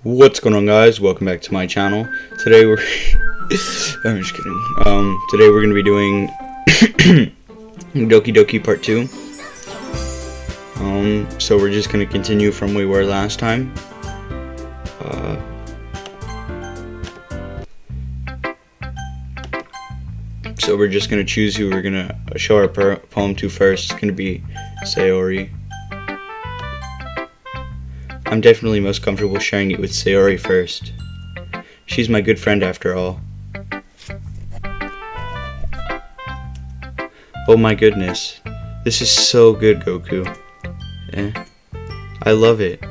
What's going on, guys? Welcome back to my channel. Today we're I'm just kidding. Today we're gonna be doing Doki Doki Part 2. So we're just gonna continue from where we were last time. So we're just gonna choose who we're gonna show our poem to first. It's gonna be Sayori. I'm definitely most comfortable sharing it with Sayori first. She's my good friend after all. Oh my goodness. This is so good, Goku. I love it.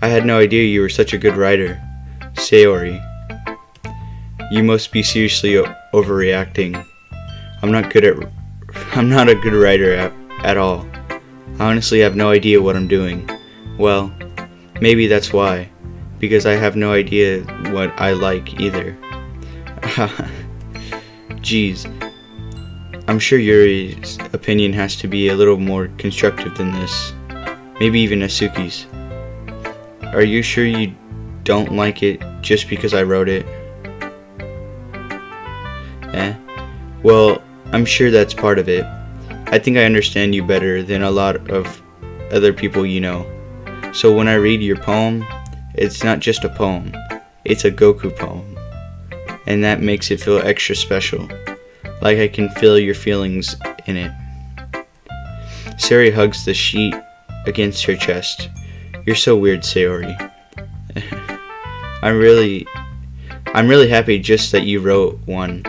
I had no idea you were such a good writer. Sayori. You must be seriously overreacting. I'm not a good writer at all. I honestly have no idea what I'm doing. Well, maybe that's why, because I have no idea what I like either. Jeez, I'm sure Yuri's opinion has to be a little more constructive than this. Maybe even Asuki's. Are you sure you don't like it just because I wrote it? Well, I'm sure that's part of it. I think I understand you better than a lot of other people you know. So when I read your poem, it's not just a poem, it's a Goku poem. And that makes it feel extra special. Like I can feel your feelings in it. Sayori hugs the sheet against her chest. You're so weird, Sayori. I'm really happy just that you wrote one.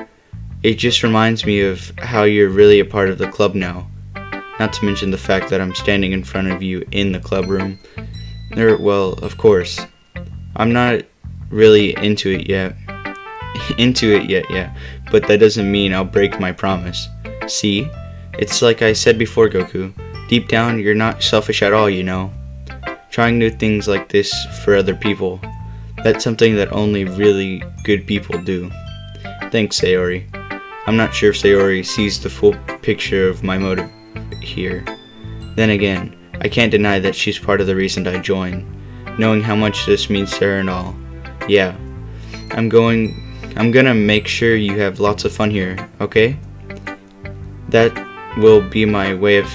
It just reminds me of how you're really a part of the club now. Not to mention the fact that I'm standing in front of you in the club room. Well, of course. I'm not really into it yet, but that doesn't mean I'll break my promise. See? It's like I said before, Goku. Deep down, you're not selfish at all, you know. Trying new things like this for other people. That's something that only really good people do. Thanks, Sayori. I'm not sure if Sayori sees the full picture of my motive here. Then again, I can't deny that she's part of the reason I joined, knowing how much this means to her and all. Yeah, I'm gonna make sure you have lots of fun here, okay? That will be my way of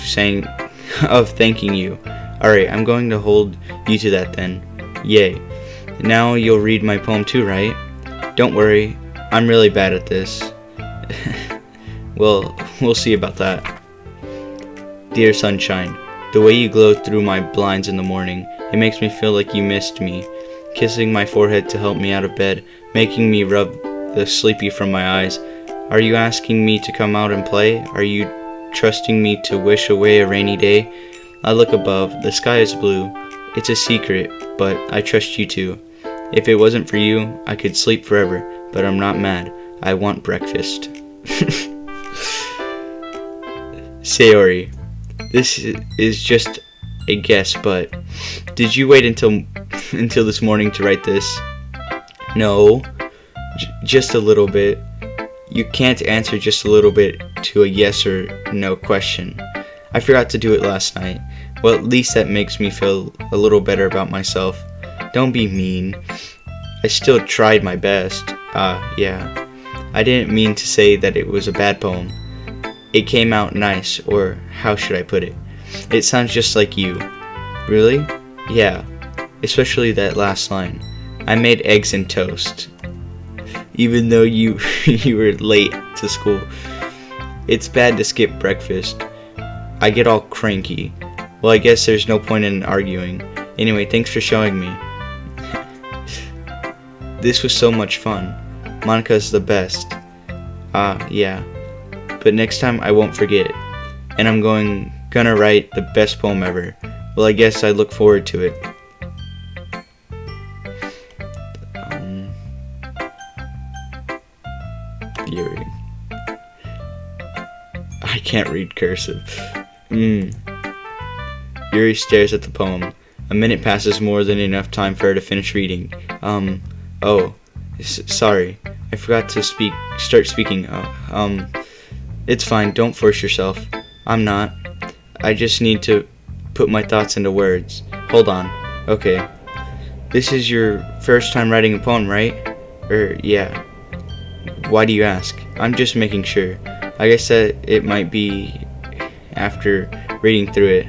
thanking you. Alright, I'm going to hold you to that then. Yay. Now you'll read my poem too, right? Don't worry, I'm really bad at this. Well, we'll see about that. Dear sunshine, the way you glow through my blinds in the morning, it makes me feel like you missed me. Kissing my forehead to help me out of bed, making me rub the sleepy from my eyes. Are you asking me to come out and play? Are you trusting me to wish away a rainy day? I look above, the sky is blue. It's a secret, but I trust you too. If it wasn't for you, I could sleep forever, but I'm not mad. I want breakfast. Sayori. This is just a guess, but did you wait until this morning to write this? No, just a little bit. You can't answer just a little bit to a yes or no question. I forgot to do it last night. Well, at least that makes me feel a little better about myself. Don't be mean. I still tried my best. Yeah. I didn't mean to say that it was a bad poem. It came out nice, or how should I put it? It sounds just like you. Really? Yeah. Especially that last line. I made eggs and toast. Even though you were late to school. It's bad to skip breakfast. I get all cranky. Well, I guess there's no point in arguing. Anyway, thanks for showing me. This was so much fun. Monica's the best. Yeah. But next time I won't forget. And I'm gonna write the best poem ever. Well, I guess I look forward to it. Yuri. I can't read cursive. Yuri stares at the poem. A minute passes, more than enough time for her to finish reading. Sorry. I forgot to start speaking. It's fine, don't force yourself. I'm not. I just need to put my thoughts into words. Hold on. Okay. This is your first time writing a poem, right? Yeah. Why do you ask? I'm just making sure. Like I said, it might be after reading through it.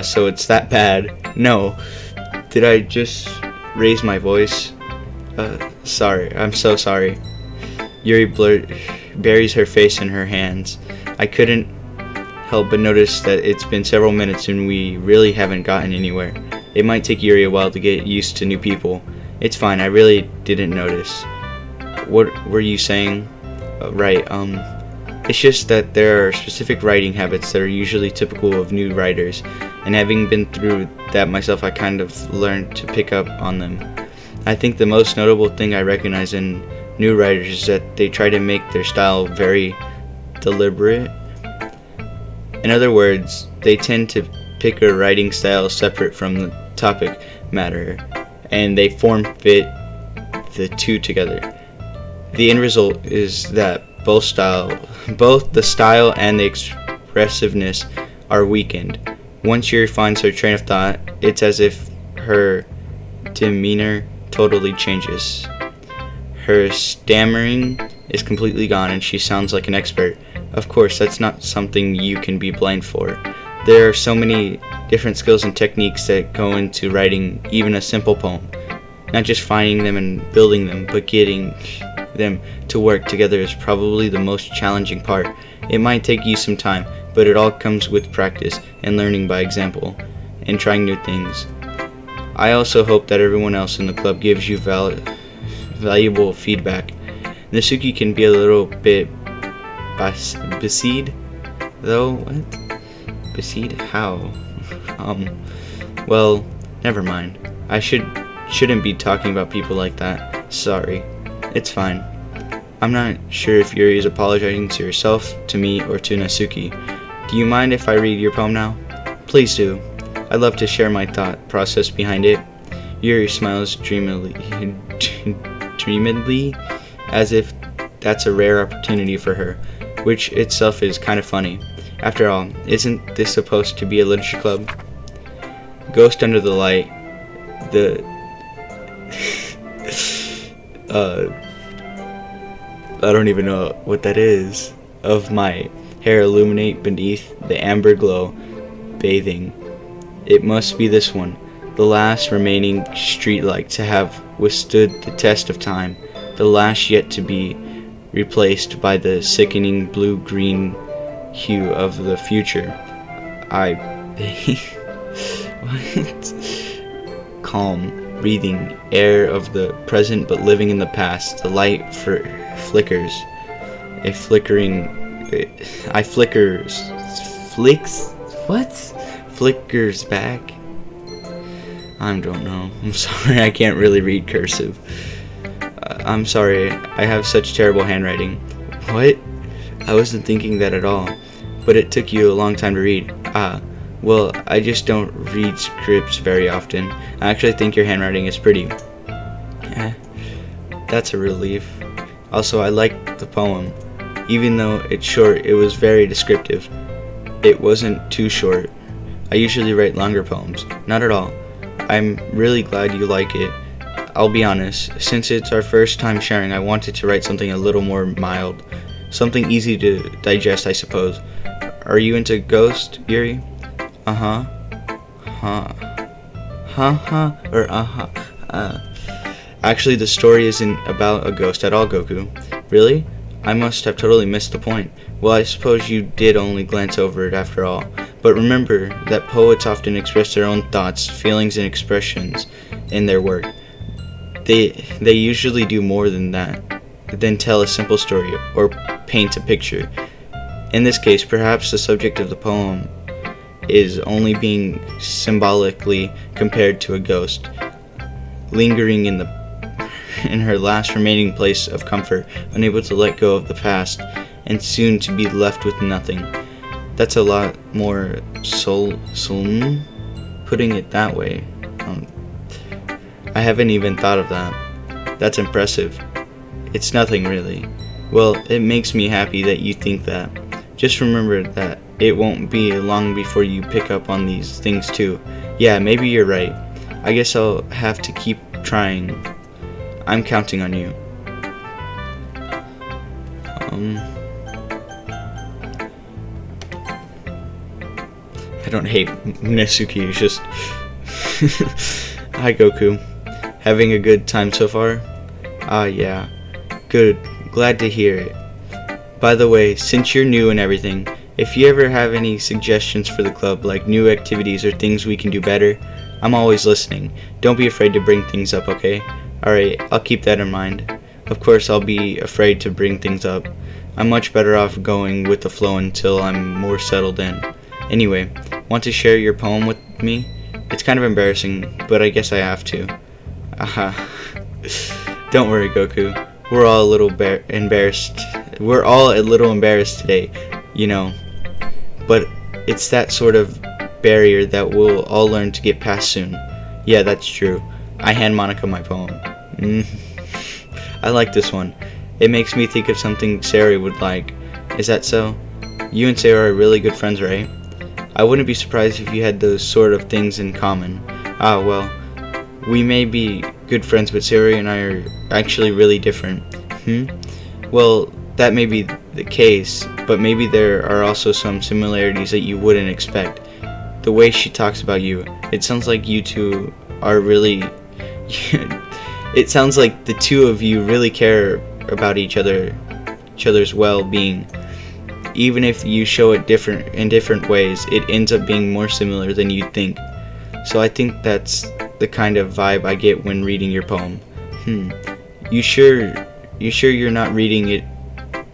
So it's that bad. No. Did I just raise my voice? Sorry. I'm so sorry. Yuri buries her face in her hands. I couldn't help but notice that it's been several minutes and we really haven't gotten anywhere. It might take Yuri a while to get used to new people. It's fine, I really didn't notice. What were you saying? Right, it's just that there are specific writing habits that are usually typical of new writers, and having been through that myself, I kind of learned to pick up on them. I think the most notable thing I recognize in new writers is that they try to make their style very deliberate. In other words, they tend to pick a writing style separate from the topic matter, and they form fit the two together. The end result is that both the style and the expressiveness are weakened. Once Yuri finds her train of thought, it's as if her demeanor totally changes. Her stammering is completely gone and she sounds like an expert. Of course, that's not something you can be blamed for. There are so many different skills and techniques that go into writing even a simple poem. Not just finding them and building them, but getting them to work together is probably the most challenging part. It might take you some time, but it all comes with practice and learning by example and trying new things. I also hope that everyone else in the club gives you valuable feedback. Nasuki can be a little bit besieged, though. What? Besieged? How? Well, never mind. I shouldn't be talking about people like that. Sorry. It's fine. I'm not sure if Yuri is apologizing to herself, to me, or to Nasuki. Do you mind if I read your poem now? Please do. I'd love to share my thought process behind it. Yuri smiles dreamily, as if that's a rare opportunity for her, which itself is kind of funny. After all, isn't this supposed to be a literature club? Ghost Under the Light. I don't even know what that is. Of my hair illuminate beneath the amber glow, bathing. It must be this one, the last remaining streetlight to have withstood the test of time, the last yet to be replaced by the sickening blue-green hue of the future. What? Calm, breathing air of the present but living in the past. The light flickers. Flickers back. I don't know. I'm sorry, I can't really read cursive. I'm sorry, I have such terrible handwriting. What? I wasn't thinking that at all. But it took you a long time to read. Well, I just don't read scripts very often. I actually think your handwriting is pretty. That's a relief. Also, I liked the poem. Even though it's short, it was very descriptive. It wasn't too short. I usually write longer poems. Not at all. I'm really glad you like it. I'll be honest, since it's our first time sharing, I wanted to write something a little more mild. Something easy to digest, I suppose. Are you into Ghost, Yuri? Uh-huh. Or uh-huh. Actually, the story isn't about a ghost at all, Goku. Really? I must have totally missed the point. Well, I suppose you did only glance over it after all. But remember that poets often express their own thoughts, feelings, and expressions in their work. They usually do more than that, than tell a simple story or paint a picture. In this case, perhaps the subject of the poem is only being symbolically compared to a ghost, lingering in her last remaining place of comfort, unable to let go of the past, and soon to be left with nothing. That's a lot more solemn, putting it that way. I haven't even thought of that. That's impressive. It's nothing really. Well, it makes me happy that you think that. Just remember that it won't be long before you pick up on these things too. Yeah, maybe you're right. I guess I'll have to keep trying. I'm counting on you. I don't hate Nesuke, it's just... Hi, Goku. Having a good time so far? Ah, yeah. Good. Glad to hear it. By the way, since you're new and everything, if you ever have any suggestions for the club, like new activities or things we can do better, I'm always listening. Don't be afraid to bring things up, okay? Alright, I'll keep that in mind. Of course, I'll be afraid to bring things up. I'm much better off going with the flow until I'm more settled in. Anyway, want to share your poem with me? It's kind of embarrassing, but I guess I have to. Aha. Don't worry, Goku. We're all a little embarrassed. We're all a little embarrassed today, you know. But it's that sort of barrier that we'll all learn to get past soon. Yeah, that's true. I hand Monica my poem. I like this one. It makes me think of something Sayori would like. Is that so? You and Sayori are really good friends, right? I wouldn't be surprised if you had those sort of things in common. Ah, well, we may be good friends, but Sayori and I are actually really different. Well, that may be the case, but maybe there are also some similarities that you wouldn't expect. The way she talks about you, it sounds like you two are really... It sounds like the two of you really care about each other's well-being. Even if you show it in different ways, it ends up being more similar than you'd think. So I think that's the kind of vibe I get when reading your poem. You sure you're not reading it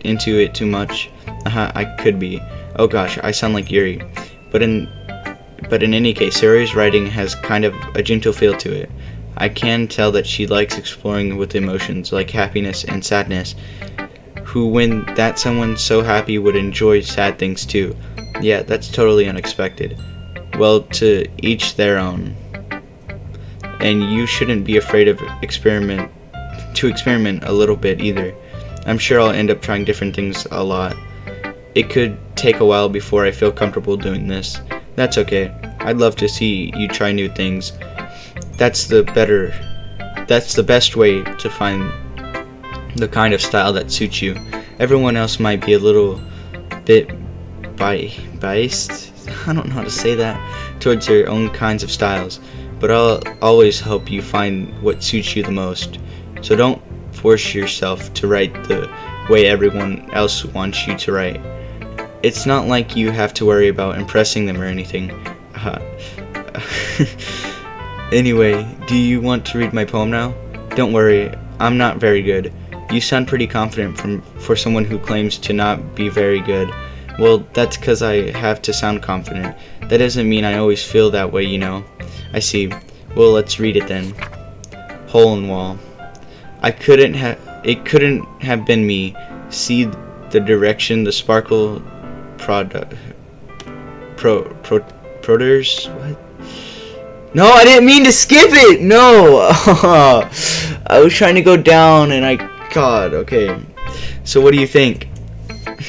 into it too much? I could be. Oh gosh, I sound like Yuri. But in any case, Sayori's writing has kind of a gentle feel to it. I can tell that she likes exploring with emotions like happiness and sadness. Who, when that someone so happy, would enjoy sad things too. Yeah, that's totally unexpected. Well, to each their own. And you shouldn't be afraid of experiment a little bit either. I'm sure I'll end up trying different things a lot. It could take a while before I feel comfortable doing this. That's okay. I'd love to see you try new things. That's the best way to find the kind of style that suits you. Everyone else might be a little bit biased, I don't know how to say that, towards their own kinds of styles, but I'll always help you find what suits you the most. So don't force yourself to write the way everyone else wants you to write. It's not like you have to worry about impressing them or anything. Anyway, do you want to read my poem now? Don't worry, I'm not very good. You sound pretty confident for someone who claims to not be very good. Well, that's because I have to sound confident. That doesn't mean I always feel that way, you know. I see. Well, let's read it then. Hole in wall. It couldn't have been me. See the direction the sparkle proters. What? No, I didn't mean to skip it. No. I was trying to go down and God, okay. So what do you think?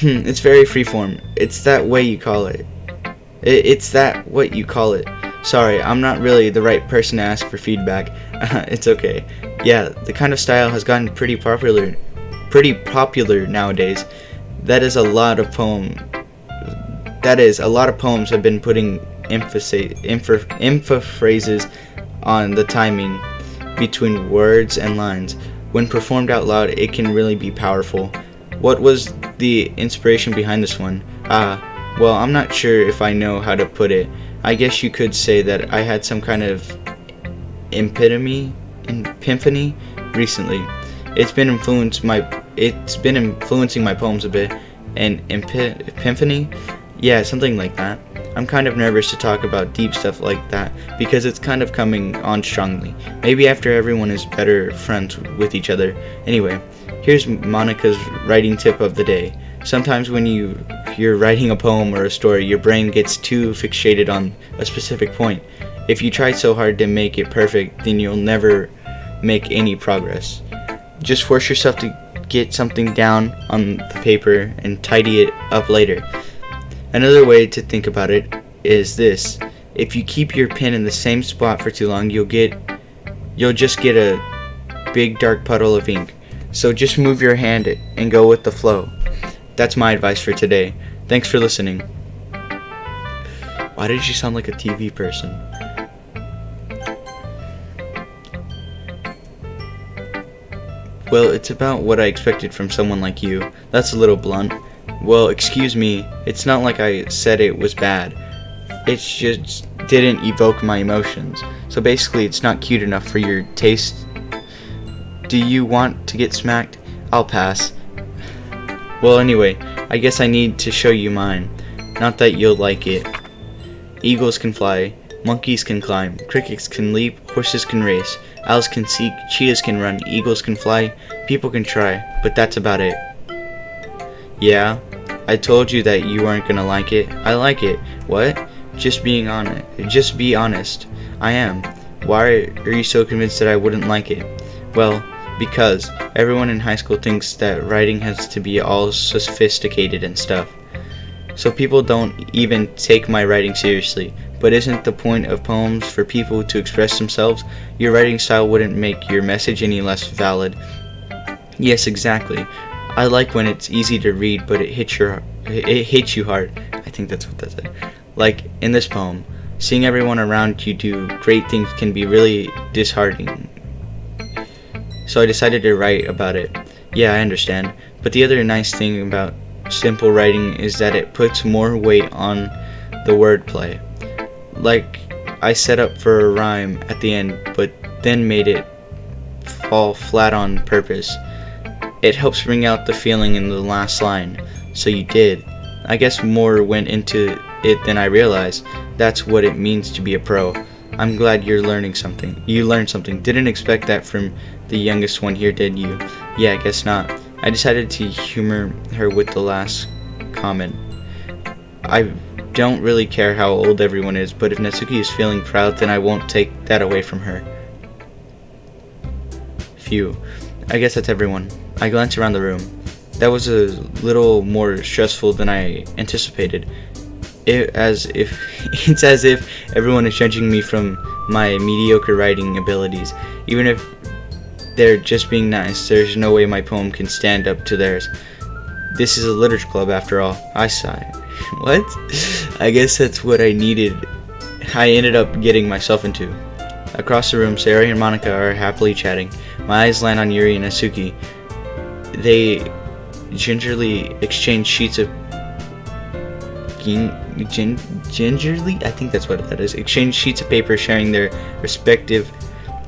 It's very freeform. It's that way you call it. It's that what you call it. Sorry, I'm not really the right person to ask for feedback. It's okay. Yeah, the kind of style has gotten pretty popular nowadays. That is a lot of poems have been putting emphasis on the timing between words and lines. When performed out loud, it can really be powerful. What was the inspiration behind this one? Well, I'm not sure if I know how to put it. I guess you could say that I had some kind of epiphany recently. It's been influencing my poems a bit. An epiphany? Yeah, something like that. I'm kind of nervous to talk about deep stuff like that because it's kind of coming on strongly. Maybe after everyone is better friends with each other. Anyway, here's Monica's writing tip of the day. Sometimes when you're writing a poem or a story, your brain gets too fixated on a specific point. If you try so hard to make it perfect, then you'll never make any progress. Just force yourself to get something down on the paper and tidy it up later. Another way to think about it is this. If you keep your pen in the same spot for too long, you'll just get a big dark puddle of ink. So just move your hand and go with the flow. That's my advice for today. Thanks for listening. Why did you sound like a TV person? Well, it's about what I expected from someone like you. That's a little blunt. Well, excuse me, it's not like I said it was bad. It just didn't evoke my emotions. So basically, it's not cute enough for your taste. Do you want to get smacked? I'll pass. Well, anyway, I guess I need to show you mine. Not that you'll like it. Eagles can fly, monkeys can climb, crickets can leap, horses can race, owls can seek, cheetahs can run, eagles can fly, people can try, but that's about it. Yeah? I told you that you weren't gonna like it. I like it. What? Just being honest. Just be honest. I am. Why are you so convinced that I wouldn't like it? Well, because everyone in high school thinks that writing has to be all sophisticated and stuff. So people don't even take my writing seriously. But isn't the point of poems for people to express themselves? Your writing style wouldn't make your message any less valid. Yes, exactly. I like when it's easy to read, but it hits you hard. I think that's what that said. Like in this poem, seeing everyone around you do great things can be really disheartening. So I decided to write about it. Yeah, I understand. But the other nice thing about simple writing is that it puts more weight on the wordplay. Like, I set up for a rhyme at the end, but then made it fall flat on purpose. It helps bring out the feeling in the last line. So you did. I guess more went into it than I realized. That's what it means to be a pro. I'm glad you're learning something. You learned something. Didn't expect that from the youngest one here, did you? Yeah, I guess not. I decided to humor her with the last comment. I don't really care how old everyone is, but if Natsuki is feeling proud, then I won't take that away from her. Phew. I guess that's everyone. I glanced around the room. That was a little more stressful than I anticipated. It's as if everyone is judging me from my mediocre writing abilities. Even if they're just being nice, there's no way my poem can stand up to theirs. This is a literature club after all. I sigh. What? I guess that's what I ended up getting myself into. Across the room, Sarah and Monica are happily chatting. My eyes land on Yuri and Asuki. They gingerly exchange sheets of gingerly? I think that's what that is. Exchange sheets of paper sharing their respective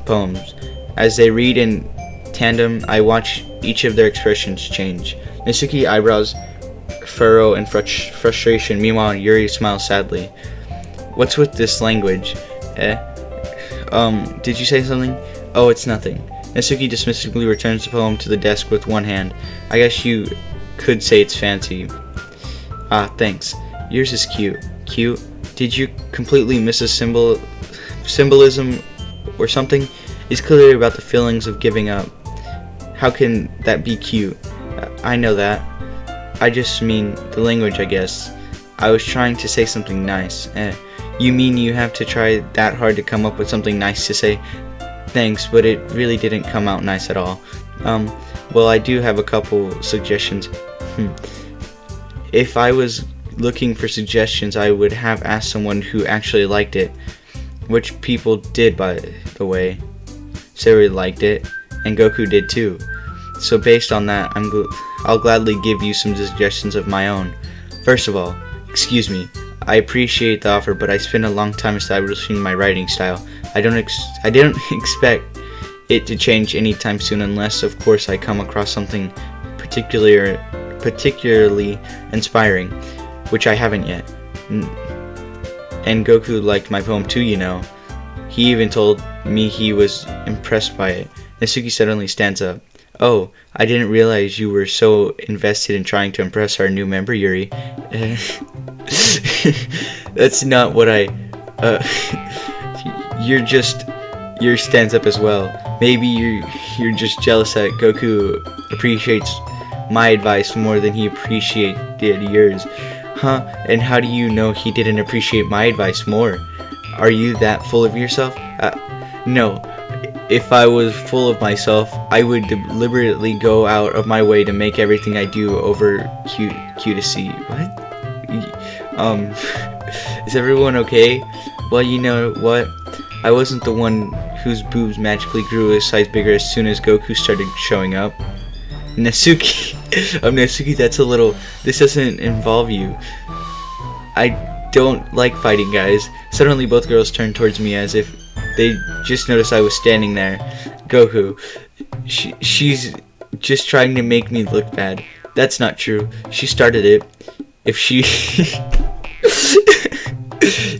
poems. As they read in tandem, I watch each of their expressions change. Natsuki eyebrows furrow in frustration. Meanwhile, Yuri smiles sadly. What's with this language? Did you say something? Oh, it's nothing. Natsuki dismissively returns the poem to the desk with one hand. I guess you could say it's fancy. Ah, thanks. Yours is cute. Cute? Did you completely miss a symbolism or something? It's clearly about the feelings of giving up. How can that be cute? I know that. I just mean the language, I guess. I was trying to say something nice. You mean you have to try that hard to come up with something nice to say? Thanks, but it really didn't come out nice at all. Well, I do have a couple suggestions. If I was looking for suggestions, I would have asked someone who actually liked it. Which people did, by the way. Sarah liked it, and Goku did too. So based on that, I'll gladly give you some suggestions of my own. First of all, excuse me, I appreciate the offer, but I spent a long time establishing my writing style. I didn't expect it to change anytime soon, unless, of course, I come across something particularly inspiring, which I haven't yet. And Goku liked my poem too, you know. He even told me he was impressed by it. Natsuki suddenly stands up. Oh, I didn't realize you were so invested in trying to impress our new member, Yuri. That's not what Your stands up as well. Maybe you're just jealous that Goku appreciates my advice more than he appreciated yours. Huh? And how do you know he didn't appreciate my advice more? Are you that full of yourself? No. If I was full of myself, I would deliberately go out of my way to make everything I do over cute to see. What? Is everyone okay? Well, you know what? I wasn't the one whose boobs magically grew a size bigger as soon as Goku started showing up. Natsuki, Natsuki, that's a little. This doesn't involve you. I don't like fighting, guys. Suddenly, both girls turned towards me as if they just noticed I was standing there. Goku, she's just trying to make me look bad. That's not true. She started it. If she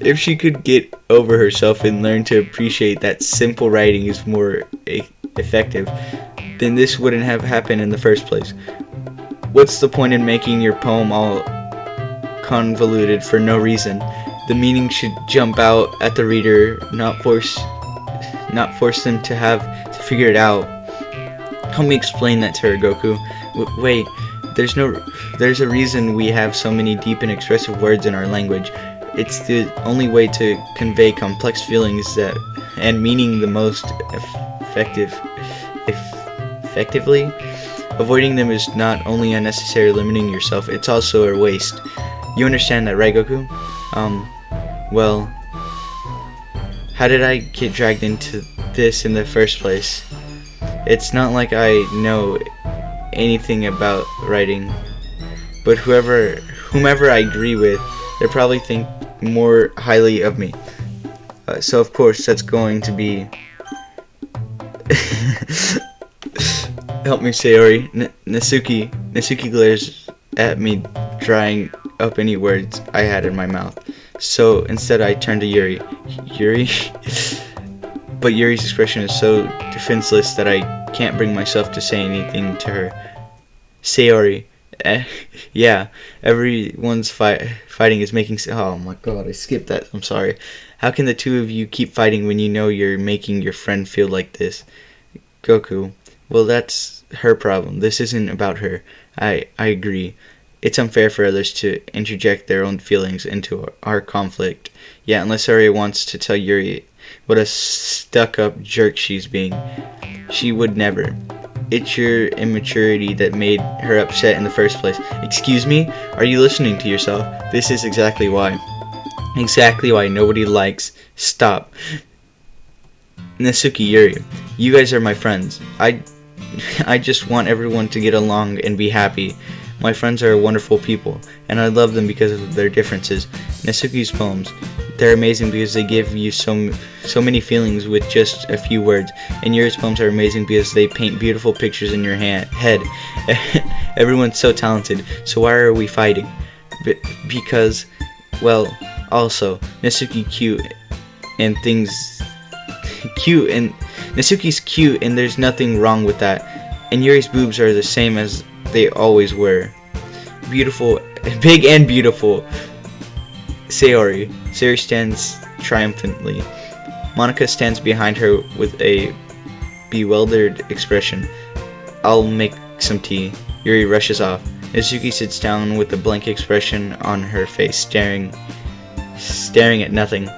if she could get over herself and learn to appreciate that simple writing is more effective, then this wouldn't have happened in the first place. What's the point in making your poem all convoluted for no reason? The meaning should jump out at the reader, not force them to have to figure it out. Help me explain that to her, Goku. Wait, there's a reason we have so many deep and expressive words in our language. It's the only way to convey complex feelings and meaning the most effectively. Avoiding them is not only unnecessary limiting yourself, it's also a waste. You understand that, right, Goku? Well, how did I get dragged into this in the first place? It's not like I know anything about writing, but whomever I agree with, they probably think more highly of me. So of course that's going to be help me, Sayori. Natsuki glares at me, drying up any words I had in my mouth. So instead I turn to Yuri. But Yuri's expression is so defenseless that I can't bring myself to say anything to her. Sayori, yeah, everyone's fighting is making. Oh my god, I skipped that. I'm sorry. How can the two of you keep fighting when you know you're making your friend feel like this? Goku, well, that's her problem. This isn't about her. I agree. It's unfair for others to interject their own feelings into our conflict. Yeah, unless Sayori wants to tell Yuri what a stuck-up jerk she's being. She would never. It's your immaturity that made her upset in the first place. Excuse me? Are you listening to yourself? This is exactly why. Exactly why nobody likes. Stop. Natsuki, Yuri, you guys are my friends. I just want everyone to get along and be happy. My friends are wonderful people, and I love them because of their differences. Natsuki's poems, they're amazing because they give you so many feelings with just a few words. And Yuri's poems are amazing because they paint beautiful pictures in your head. Everyone's so talented, so why are we fighting? Because, well, also, Natsuki's cute, and Natsuki's cute, and there's nothing wrong with that. And Yuri's boobs are the same as they always were. Beautiful, big and beautiful. Sayori stands triumphantly. Monika stands behind her with a bewildered expression. I'll make some tea. Yuri rushes off. Natsuki sits down with a blank expression on her face, staring at nothing.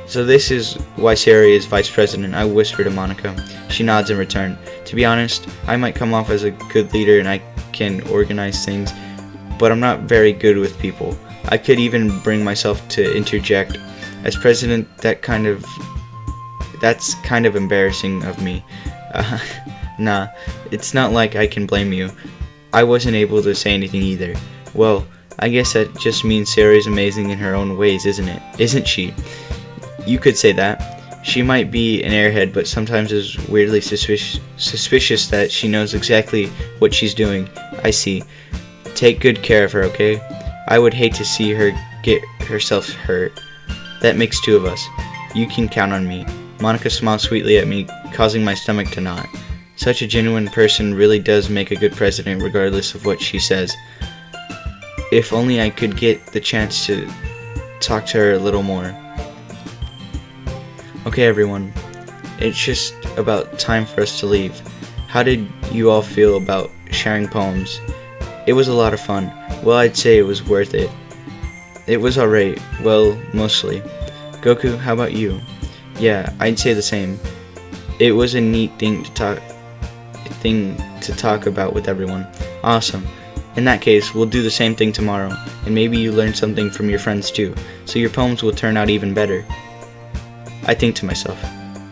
So this is why Sayori is vice president, I whisper to Monika. She nods in return. To be honest, I might come off as a good leader and I can organize things, but I'm not very good with people. I could even bring myself to interject. As president, that's kind of embarrassing of me. Nah, it's not like I can blame you. I wasn't able to say anything either. Well, I guess that just means Sayori's amazing in her own ways, isn't it? Isn't she? You could say that. She might be an airhead, but sometimes is weirdly suspicious that she knows exactly what she's doing. I see. Take good care of her, okay? I would hate to see her get herself hurt. That makes two of us. You can count on me. Monika smiles sweetly at me, causing my stomach to knot. Such a genuine person really does make a good president, regardless of what she says. If only I could get the chance to talk to her a little more. Okay, everyone. It's just about time for us to leave. How did you all feel about sharing poems? It was a lot of fun. Well, I'd say it was worth it. It was alright. Well, mostly. Goku, how about you? Yeah, I'd say the same. It was a neat thing to talk about with everyone. Awesome. In that case, we'll do the same thing tomorrow, and maybe you learn something from your friends too, so your poems will turn out even better. I think to myself,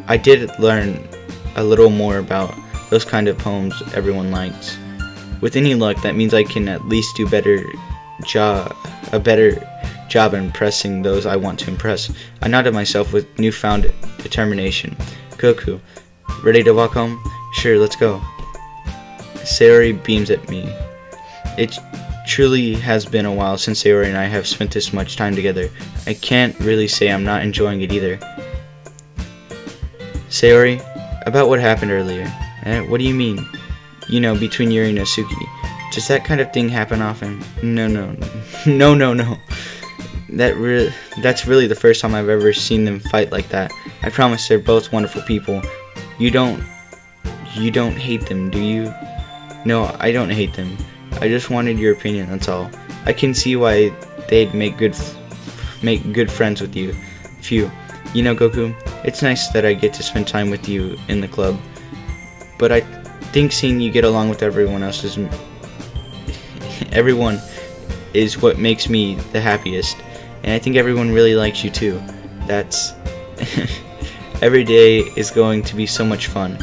I did learn a little more about those kind of poems everyone likes. With any luck, that means I can at least do a better job impressing those I want to impress. I nodded myself with newfound determination. Goku, ready to walk home? Sure, let's go. Sayori beams at me. It truly has been a while since Sayori and I have spent this much time together. I can't really say I'm not enjoying it either. Sayori, about what happened earlier. What do you mean? You know, between Yuri and Asuki. Does that kind of thing happen often? No. That's really the first time I've ever seen them fight like that. I promise they're both wonderful people. You don't hate them, do you? No, I don't hate them. I just wanted your opinion, that's all. I can see why they'd make good friends with you. Phew. You know, Goku, it's nice that I get to spend time with you in the club. But I think seeing you get along with everyone is what makes me the happiest. And I think everyone really likes you too. That's every day is going to be so much fun.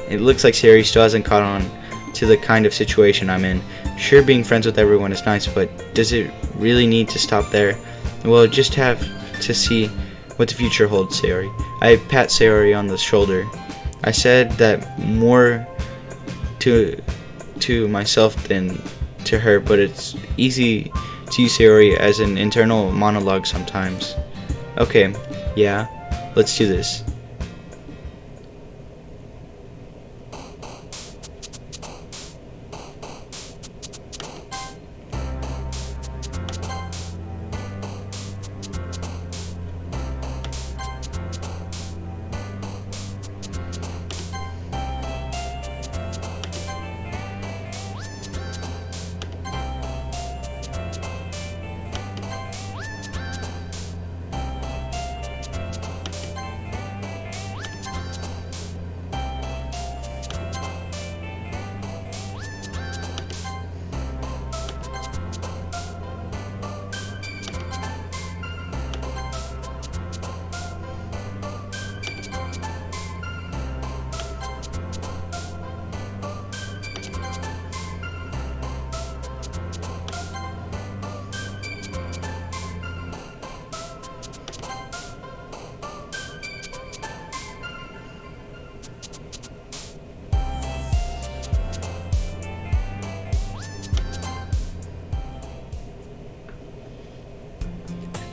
It looks like Sayori still hasn't caught on to the kind of situation I'm in. Sure, being friends with everyone is nice, but does it really need to stop there? Well, just have to see what the future holds, Sayori. I pat Sayori on the shoulder. I said that more to myself than to her, but it's easy to use Sayori as an internal monologue sometimes. Okay, yeah, let's do this.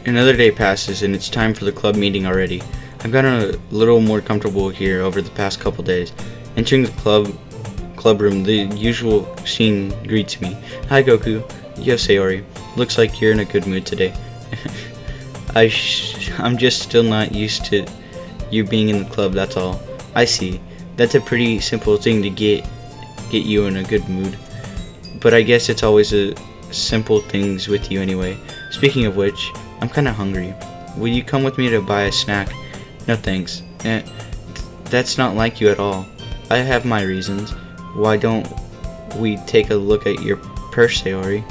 Another day passes and it's time for the club meeting already. I've gotten a little more comfortable here over the past couple days. Entering the club room, the usual scene greets me. Hi Goku. Yo Sayori. Looks like you're in a good mood today. I'm just still not used to you being in the club, that's all. I see. That's a pretty simple thing to get you in a good mood. But I guess it's always a simple things with you anyway. Speaking of which, I'm kinda hungry. Will you come with me to buy a snack? No thanks. That's not like you at all. I have my reasons. Why don't we take a look at your purse, Sayori?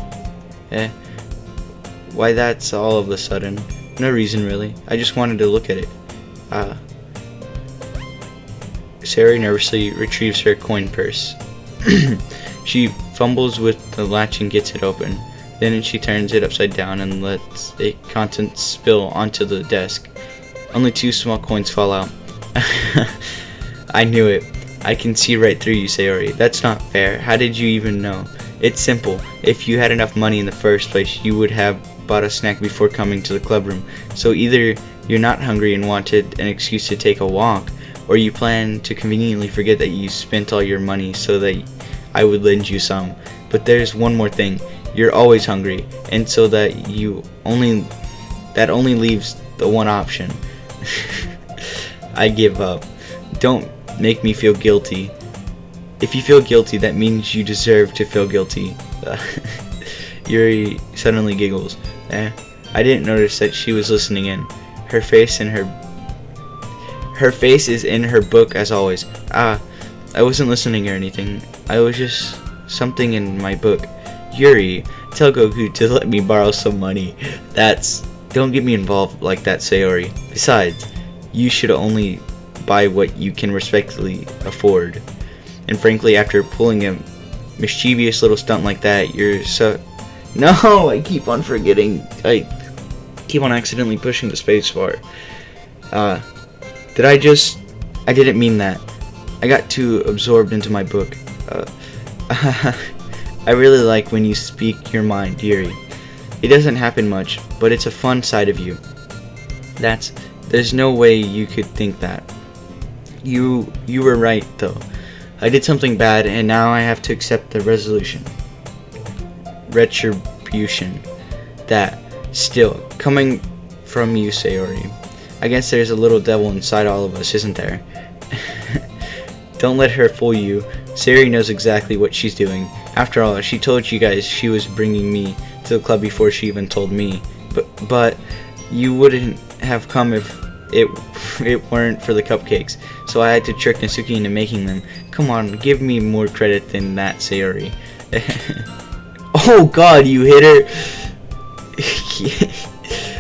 Why that's all of a sudden? No reason really. I just wanted to look at it. Sayori nervously retrieves her coin purse. She fumbles with the latch and gets it open. Then she turns it upside down and lets the contents spill onto the desk. Only 2 small coins fall out. I knew it. I can see right through you, Sayori. That's not fair. How did you even know? It's simple. If you had enough money in the first place, you would have bought a snack before coming to the club room. So either you're not hungry and wanted an excuse to take a walk, or you plan to conveniently forget that you spent all your money so that I would lend you some. But there's one more thing. You're always hungry, and so that only leaves the one option. I give up. Don't make me feel guilty. If you feel guilty, that means you deserve to feel guilty. Yuri suddenly giggles. I didn't notice that she was listening in. Her face in her face is in her book as always. I wasn't listening or anything. I was just something in my book. Yuri, tell Goku to let me borrow some money. Don't get me involved like that, Sayori. Besides, you should only buy what you can respectfully afford. And frankly, after pulling a mischievous little stunt like that, you're so... No, I keep on forgetting. I keep on accidentally pushing the space bar. I didn't mean that. I got too absorbed into my book. I really like when you speak your mind, Yuri. It doesn't happen much, but it's a fun side of you. There's no way you could think that. You were right, though. I did something bad, and now I have to accept the retribution. That, still, coming from you, Sayori. I guess there's a little devil inside all of us, isn't there? Don't let her fool you. Sayori knows exactly what she's doing. After all, she told you guys she was bringing me to the club before she even told me. But you wouldn't have come if it weren't for the cupcakes. So I had to trick Natsuki into making them. Come on, give me more credit than that, Sayori. Oh God, you hit her!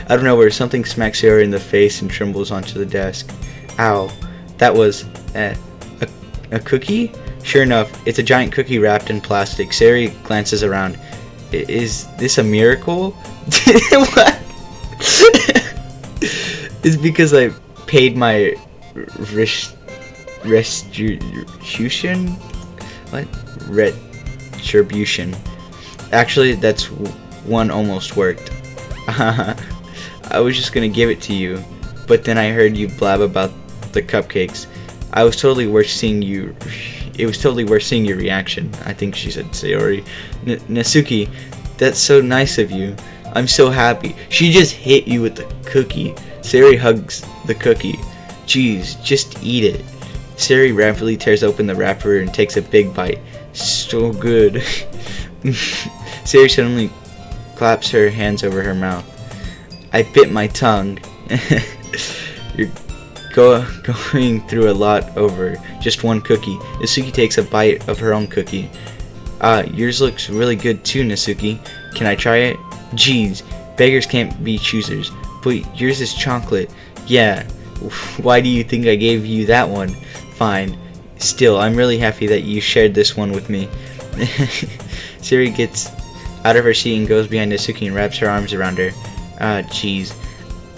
I don't know where something smacks Sayori in the face and trembles onto the desk. Ow, that was a cookie? Sure enough, it's a giant cookie wrapped in plastic. Sayori glances around. Is this a miracle? What? It's because I paid my restitution? What? Retribution. Actually, that's one almost worked. I was just gonna give it to you, but then I heard you blab about the cupcakes. It was totally worth seeing your reaction. I think she said Sayori. Natsuki, that's so nice of you. I'm so happy. She just hit you with the cookie. Sayori hugs the cookie. Jeez, just eat it. Sayori rapidly tears open the wrapper and takes a big bite. So good. Sayori suddenly claps her hands over her mouth. I bit my tongue. You're going through a lot over just one cookie. Natsuki takes a bite of her own cookie. Yours looks really good too, Natsuki. Can I try it? Jeez, beggars can't be choosers. But yours is chocolate. Yeah. Why do you think I gave you that one? Fine. Still, I'm really happy that you shared this one with me. Sayori gets out of her seat and goes behind Natsuki and wraps her arms around her. Jeez.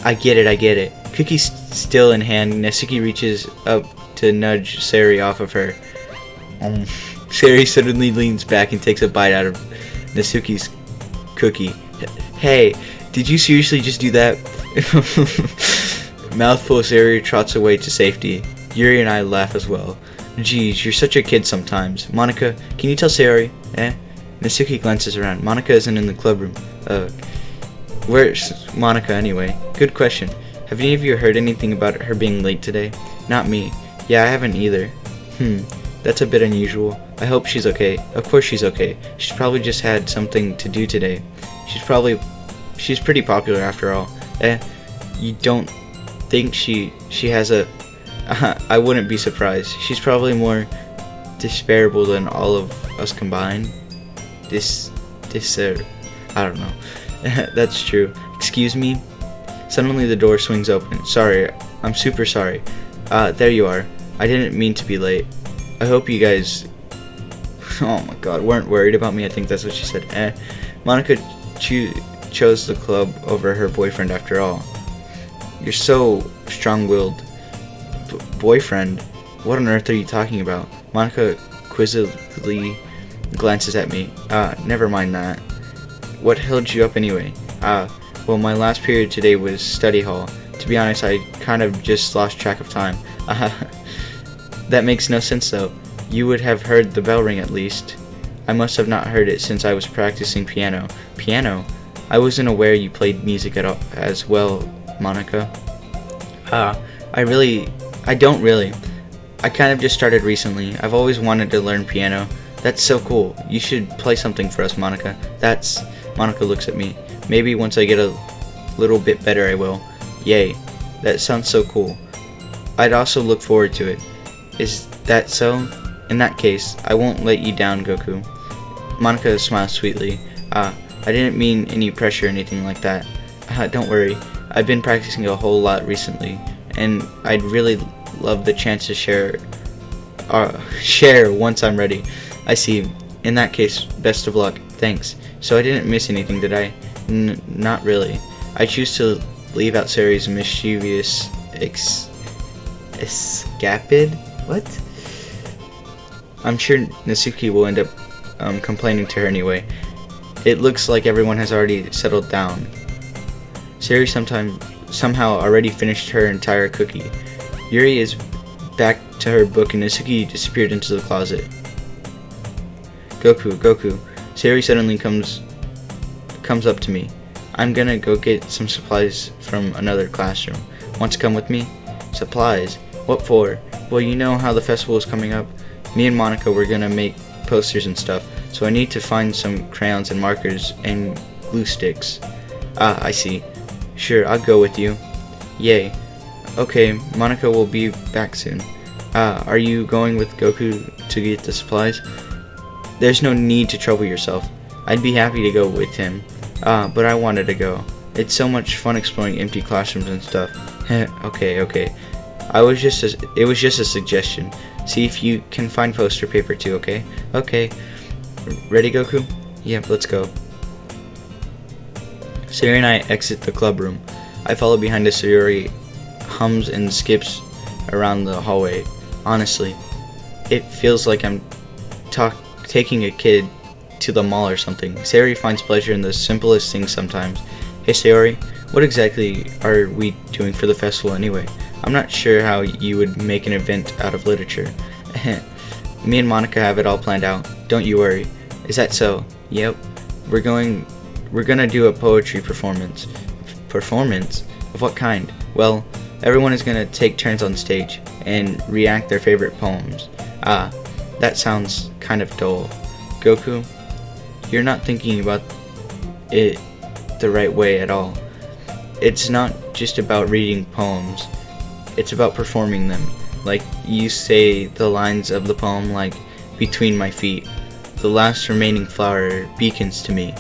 I get it. Cookie still in hand, Natsuki reaches up to nudge Sayori off of her. Sayori suddenly leans back and takes a bite out of Natsuki's cookie. Hey, did you seriously just do that? Mouthful, Sayori trots away to safety. Yuri and I laugh as well. Geez, you're such a kid sometimes. Monika, can you tell Sayori? Natsuki glances around. Monika isn't in the club room. Where's Monika anyway? Good question. Have any of you heard anything about her being late today? Not me. Yeah, I haven't either. That's a bit unusual. I hope she's okay. Of course she's okay. She's probably just had something to do today. She's pretty popular after all. You don't think she has a... I wouldn't be surprised. She's probably more despairable than all of us combined. I don't know. That's true. Excuse me? Suddenly the door swings open. Sorry, I'm super sorry. There you are. I didn't mean to be late. I hope you guys... Oh my god, weren't worried about me. I think that's what she said. Monika chose the club over her boyfriend after all. You're so strong-willed. Boyfriend? What on earth are you talking about? Monika quizzically glances at me. Never mind that. What held you up anyway? Well, my last period today was study hall. To be honest, I kind of just lost track of time. That makes no sense though. You would have heard the bell ring at least. I must have not heard it since I was practicing piano. Piano? I wasn't aware you played music at all as well, Monika. I don't really. I kind of just started recently. I've always wanted to learn piano. That's so cool. You should play something for us, Monika. Monika looks at me. Maybe once I get a little bit better I will. Yay. That sounds so cool. I'd also look forward to it. Is that so? In that case, I won't let you down, Goku. Monica smiled sweetly. I didn't mean any pressure or anything like that. Don't worry. I've been practicing a whole lot recently, and I'd really love the chance to share once I'm ready. I see. In that case, best of luck. Thanks. So I didn't miss anything, did I? Not really. I choose to leave out Sayori's mischievous escapade? What? I'm sure Natsuki will end up complaining to her anyway. It looks like everyone has already settled down. Sayori somehow already finished her entire cookie. Yuri is back to her book and Natsuki disappeared into the closet. Goku. Sayori suddenly comes up to me. I'm gonna go get some supplies from another classroom. Want to come with me? Supplies? What for? Well, you know how the festival is coming up. Me and Monica were gonna make posters and stuff, so I need to find some crayons and markers and glue sticks. I see. Sure, I'll go with you. Yay. Okay, Monica will be back soon. Are you going with Goku to get the supplies? There's no need to trouble yourself. I'd be happy to go with him. But I wanted to go. It's so much fun exploring empty classrooms and stuff. Okay. It was just a suggestion. See if you can find poster paper too, okay? Okay. Ready, Goku? Yep, let's go. Sayori and I exit the club room. I follow behind as Sayori hums and skips around the hallway. Honestly, it feels like I'm taking a kid to the mall or something. Sayori finds pleasure in the simplest things sometimes. Hey Sayori, what exactly are we doing for the festival anyway? I'm not sure how you would make an event out of literature. Me and Monica have it all planned out. Don't you worry. Is that so? Yep. We're gonna do a poetry performance. Performance? Of what kind? Well, everyone is gonna take turns on stage and react their favorite poems. That sounds kind of dull. Goku, you're not thinking about it the right way at all. It's not just about reading poems. It's about performing them. Like you say the lines of the poem like, between my feet, the last remaining flower beacons to me.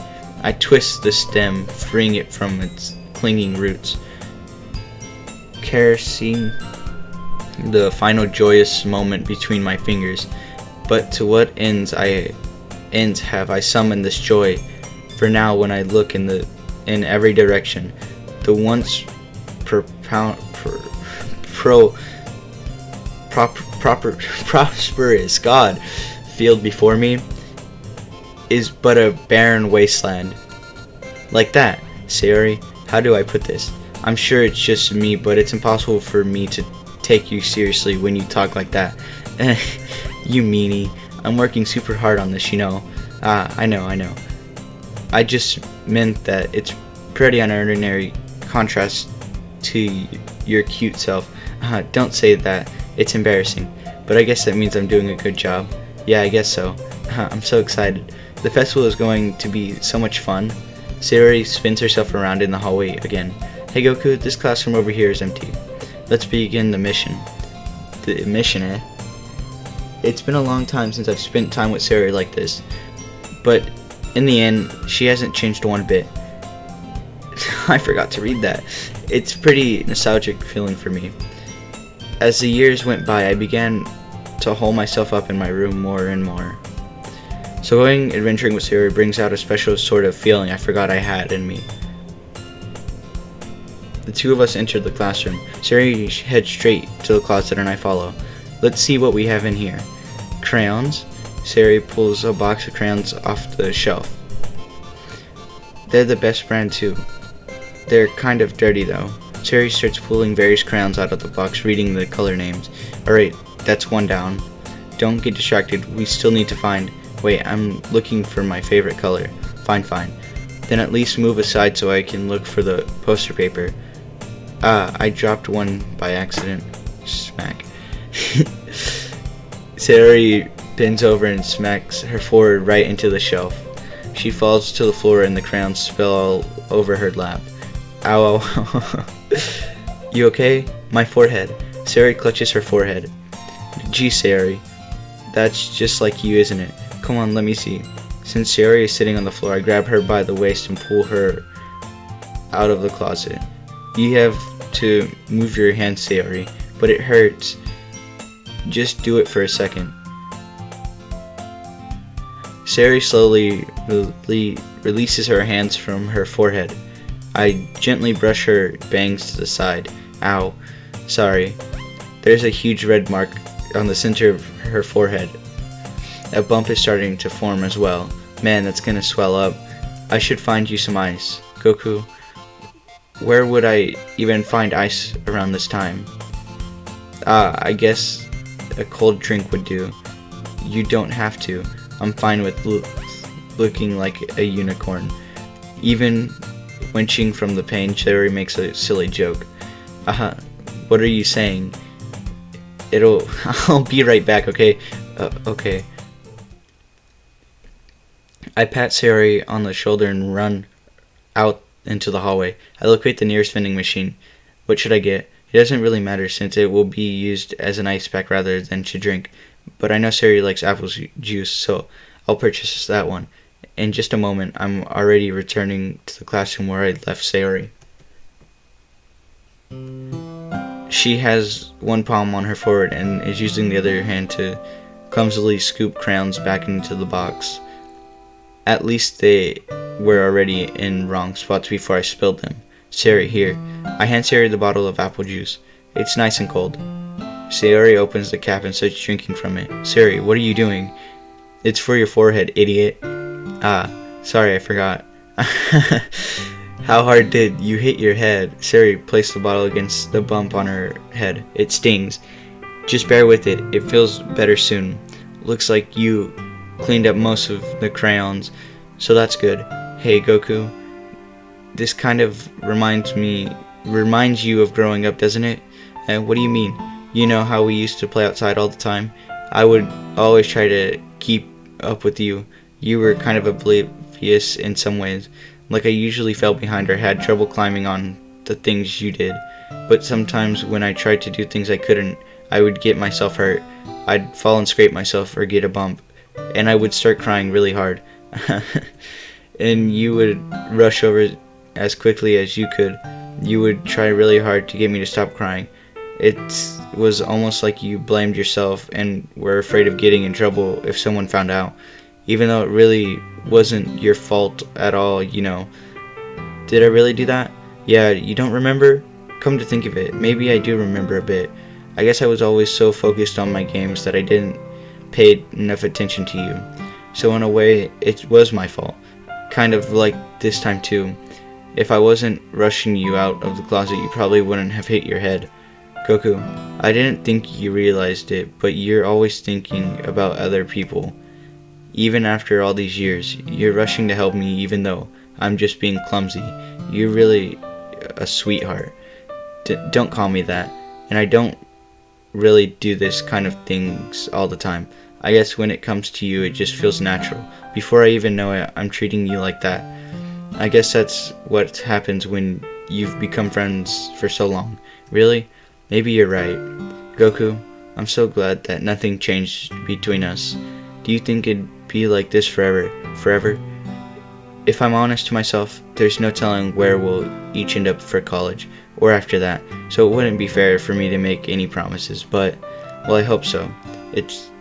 I twist the stem, freeing it from its clinging roots, caressing the final joyous moment between my fingers. But to what ends have I summoned this joy? For now, when I look in every direction, the once prosperous field before me is but a barren wasteland. Like that, Sayori, how do I put this? I'm sure it's just me, but it's impossible for me to take you seriously when you talk like that. You meanie. I'm working super hard on this, you know. I know. I just meant that it's pretty an ordinary contrast to your cute self. Don't say that. It's embarrassing. But I guess that means I'm doing a good job. Yeah, I guess so. I'm so excited. The festival is going to be so much fun. Sayori spins herself around in the hallway again. Hey Goku, this classroom over here is empty. Let's begin the mission. The mission, eh? It's been a long time since I've spent time with Sayori like this. But in the end, she hasn't changed one bit. I forgot to read that. It's pretty nostalgic feeling for me. As the years went by, I began to hole myself up in my room more and more. So going adventuring with Sayori brings out a special sort of feeling I forgot I had in me. The two of us entered the classroom. Sayori heads straight to the closet and I follow. Let's see what we have in here. Crayons. Sayori pulls a box of crayons off the shelf. They're the best brand too. They're kind of dirty though. Sayori starts pulling various crayons out of the box, reading the color names. Alright, that's one down. Don't get distracted, we still need to find... Wait, I'm looking for my favorite color. Fine. Then at least move aside so I can look for the poster paper. I dropped one by accident. Smack. Sayori bends over and smacks her forehead right into the shelf. She falls to the floor and the crayons spill all over her lap. Ow. You okay? My forehead. Sayori clutches her forehead. Gee, Sayori, that's just like you, isn't it? Come on, let me see. Since Sayori is sitting on the floor, I grab her by the waist and pull her out of the closet. You have to move your hands, Sayori, but it hurts. Just do it for a second. Sayori slowly releases her hands from her forehead. I gently brush her bangs to the side. Ow. Sorry. There's a huge red mark on the center of her forehead. A bump is starting to form as well. Man, that's gonna swell up. I should find you some ice. Goku, where would I even find ice around this time? I guess a cold drink would do. You don't have to. I'm fine with looking like a unicorn. Even winching from the pain, Sayori makes a silly joke. What are you saying? I'll be right back, okay? Okay. I pat Sayori on the shoulder and run out into the hallway. I locate the nearest vending machine. What should I get? It doesn't really matter since it will be used as an ice pack rather than to drink. But I know Sayori likes apple juice, so I'll purchase that one. In just a moment, I'm already returning to the classroom where I left Sayori. She has one palm on her forehead and is using the other hand to clumsily scoop crayons back into the box. At least they were already in wrong spots before I spilled them. Sayori, here. I hand Sayori the bottle of apple juice. It's nice and cold. Sayori opens the cap and starts drinking from it. Sayori, what are you doing? It's for your forehead, idiot. Sorry, I forgot. How hard did you hit your head? Sayori placed the bottle against the bump on her head. It stings. Just bear with it. It feels better soon. Looks like you cleaned up most of the crayons, so that's good. Hey, Goku. This kind of reminds you of growing up, doesn't it? What do you mean? You know how we used to play outside all the time? I would always try to keep up with you. You were kind of oblivious in some ways. Like I usually fell behind or had trouble climbing on the things you did. But sometimes when I tried to do things I couldn't, I would get myself hurt. I'd fall and scrape myself or get a bump. And I would start crying really hard. And you would rush over as quickly as you could. You would try really hard to get me to stop crying. It was almost like you blamed yourself and were afraid of getting in trouble if someone found out. Even though it really wasn't your fault at all, you know. Did I really do that? Yeah, you don't remember? Come to think of it, maybe I do remember a bit. I guess I was always so focused on my games that I didn't pay enough attention to you. So in a way, it was my fault. Kind of like this time too. If I wasn't rushing you out of the closet, you probably wouldn't have hit your head. Goku, I didn't think you realized it, but you're always thinking about other people. Even after all these years, you're rushing to help me even though I'm just being clumsy. You're really a sweetheart. Don't call me that. And I don't really do this kind of things all the time. I guess when it comes to you, it just feels natural. Before I even know it, I'm treating you like that. I guess that's what happens when you've become friends for so long. Really? Maybe you're right. Goku, I'm so glad that nothing changed between us. Do you think it'd be like this forever? Forever? If I'm honest to myself, there's no telling where we'll each end up for college, or after that, so it wouldn't be fair for me to make any promises, but, well, I hope so. It's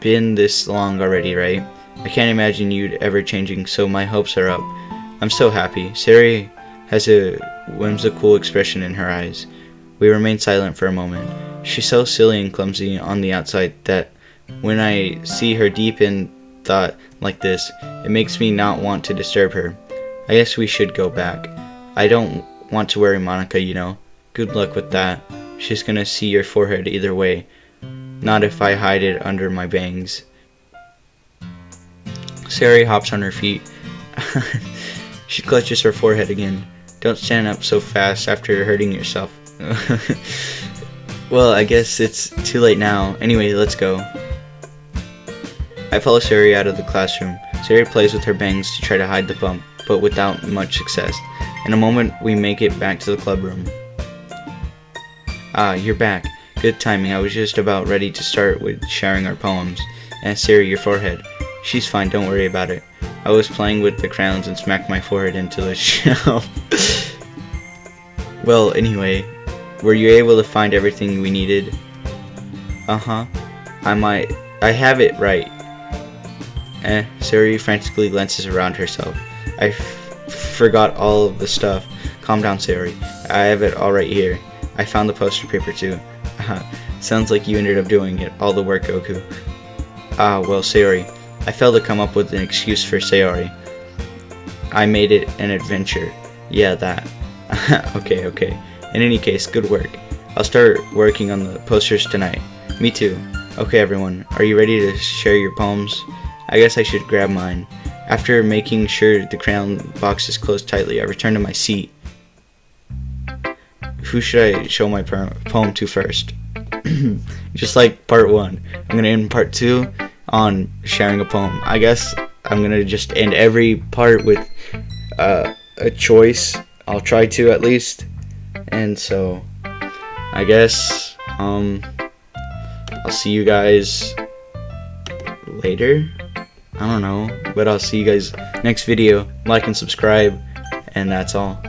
been this long already, right? I can't imagine you'd ever changing, so my hopes are up. I'm so happy. Sayori has a whimsical expression in her eyes. We remain silent for a moment. She's so silly and clumsy on the outside that when I see her deep in thought like this, it makes me not want to disturb her. I guess we should go back. I don't want to worry Monica, you know. Good luck with that. She's gonna see your forehead either way. Not if I hide it under my bangs. Sayori hops on her feet. She clutches her forehead again. Don't stand up so fast after hurting yourself. Well, I guess it's too late now. Anyway, let's go. I follow Sayori out of the classroom. Sayori plays with her bangs to try to hide the bump, but without much success. In a moment, we make it back to the club room. Ah, you're back. Good timing. I was just about ready to start with sharing our poems. And Siri, your forehead. She's fine, don't worry about it. I was playing with the crayons and smacked my forehead into the shelf. Well, anyway, were you able to find everything we needed? Uh-huh. I have it right. Siri frantically glances around herself. I forgot all of the stuff. Calm down, Siri. I have it all right here. I found the poster paper too. Sounds like you ended up doing it. All the work, Goku. Ah, well, Sayori. I failed to come up with an excuse for Sayori. I made it an adventure. Yeah, that. Okay. In any case, good work. I'll start working on the posters tonight. Me too. Okay, everyone. Are you ready to share your poems? I guess I should grab mine. After making sure the crayon box is closed tightly, I return to my seat. Who should I show my poem to first? Just like part 1, I'm gonna end part 2 on sharing a poem. I guess I'm gonna just end every part with a choice. I'll try to, at least. And so I guess I'll see you guys later. I don't know, but I'll see you guys next video. Like and subscribe, and that's all.